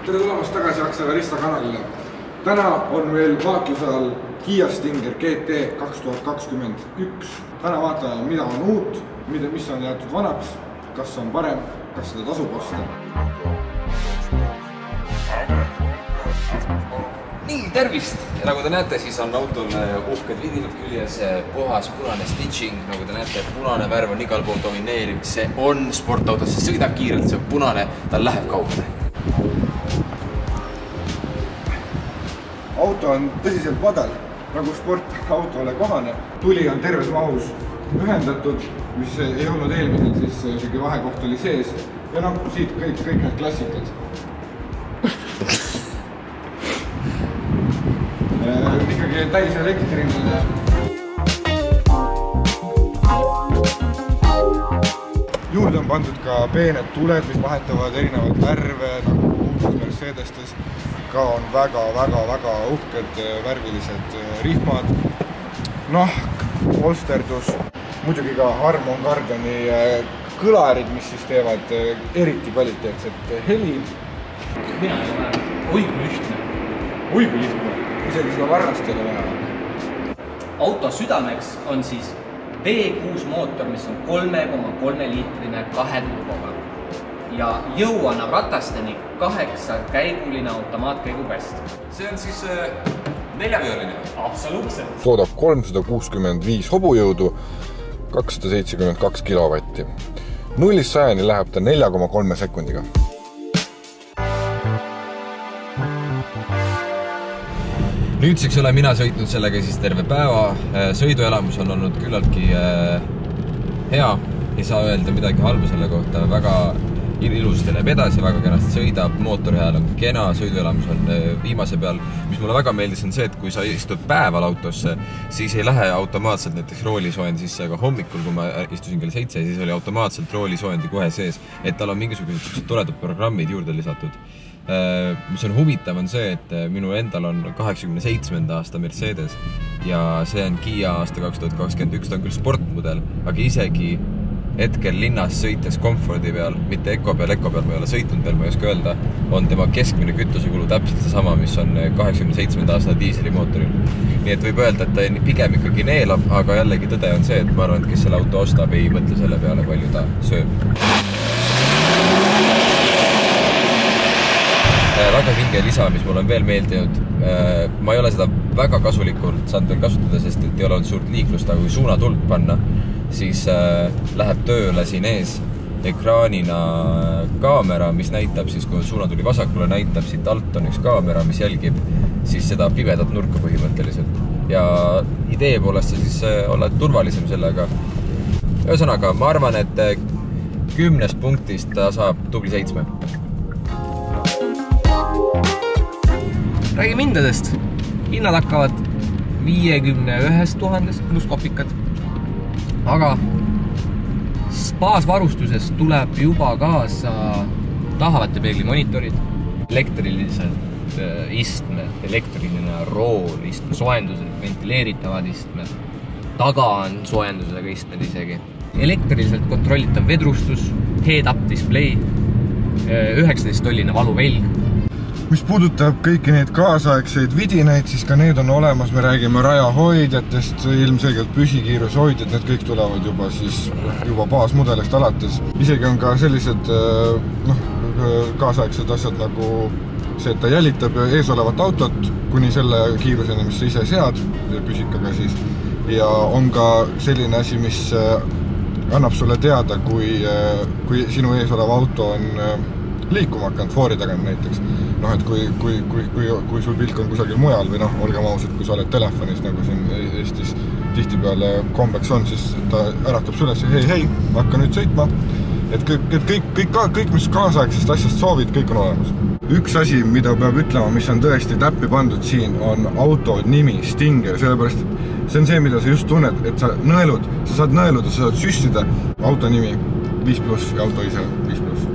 Tere tulemast tagasi Akselerista kanalile. Täna on meil vaatluse all Kia Stinger GT 2021. Täna vaatame, mida on uut, mis on jäetud vanaks, kas on parem, kas seda tasub osta. Nii, tervist! Ja nagu te näete, siis on autol uhked vidinad küljes, puhas punane stitching. Nagu te näete, punane värv on igal pool domineeriv. See on sportauto, see sõidab kiirelt, see on punane, ta läheb kaugele. Auto on tõsiselt madal, nagu sportautole kohane. Tuli on terves mahus ühendatud, mis ei olnud eelmisel, siis isegi vahekoht oli sees. Ja noh, siit kõik need klassikad. Ikkagi täis elektriline. Juurde on pandud ka peened tuled, mis vahetavad erinevaid värve, nagu uutes Mercedestes. Ka on väga uhked värvilised rihmad. Nahk, polsterdus, muidugi ka Harman Kardoni kõlarid, mis siis teevad eriti kvaliteetset heli. Mina ei ole oigu lihtne. Isegi seda varrast ei ole vaja. Auto südameks on siis V6 mootor, mis on 3,3 liitrine 2 turboga. Ja jõu annab ratasteni 8-käiguline automaatkäigukast. See on siis 4-veoline? Absoluutselt. Toodab 365 hobujõudu, 272 kilovatti. 0-100 läheb ta 4,3 sekundiga. Nüüdseks olen mina sõitnud sellega siis terve päeva. Sõiduelamus on olnud küllaltki hea. Ei saa öelda midagi halba selle kohta. Väga ilusti läheb edasi, väga kenasti sõidab. Mootori hääl on kena, sõiduelamus on viimase peal. Mis mulle väga meeldis on see, et kui sa istud päeval autosse, siis ei lähe automaatselt näiteks roolisoojend sisse, aga hommikul, kui ma istusin kell 7, siis oli automaatselt roolisoojendi kohe sees. Et tal on mingisugused toredad programmid juurde lisatud. Mis on huvitav on see, et minu endal on 87. aasta Mercedes ja see on Kia aasta 2021, ta on küll sportmudel, aga isegi hetkel linnas sõites komfordi peal, mitte Eco peal ma ei ole sõitnud veel, ma ei oska öelda, on tema keskmine kütusekulu täpselt see sama, mis on 87. aasta diiselimootoril. Nii et võib öelda, et ta pigem ikkagi neelab, aga jällegi tõde on see, et ma arvan, et kes selle auto ostab, ei mõtle selle peale, palju ta sööb. Väga vinge lisa, mis mul on veel meeldinud. Ma ei ole seda väga kasulikult saanud veel kasutada, sest et ei ole olnud suurt liiklust, aga kui suunatuld panna, siis läheb tööle siin ees ekraanina kaamera, mis näitab siis, kui suunatuli vasakule, näitab siit alt on üks kaamera, mis jälgib siis seda pimedat nurka põhimõtteliselt. Ja idee poolest siis olla turvalisem sellega. Ühesõnaga, ma arvan, et 10 punktist ta saab tubli 7. Räägime hindadest. Hinnad hakkavad 51 000 pluss kopikad. Aga baasvarustusest tuleb juba kaasa tahavate peegli monitorid, elektrilised istmed, elektriline rool, istme soojendused, ventileeritavad istmed. Taga on soojendusega istmed isegi. Elektriliselt kontrollitav vedrustus, head-up display, 19-tolline valuvelg. Mis puudutab kõiki neid kaasaegseid vidinaid, siis ka need on olemas. Me räägime rajahoidjatest, ilmselgelt püsikiiruse hoidjad, need kõik tulevad juba baasmudelist alates. Isegi on ka sellised kaasaegsed asjad nagu see, et ta jälitab ees olevat autot kuni selle kiiruseni, mis sa ise sead, püsikaga siis. Ja on ka selline asi, mis annab sulle teada, kui sinu ees olev auto on liikuma hakanud, foori tagant näiteks. Noh, et kui sul pilk on kusagil mujal või olgem ausad, kui sa oled telefonis, nagu siin Eestis tihtipeale kombeks on, siis ta äratab sulle see hei, hakka nüüd sõitma. Et kõik, mis kaasaegsest asjast soovid, kõik on olemas. Üks asi, mida peab ütlema, mis on tõesti täppi pandud siin, on auto nimi Stinger, sellepärast, et see on see, mida sa just tunned, et sa saad nõeluda, sa saad süstida auto nimi 5+, ja auto ise 5+.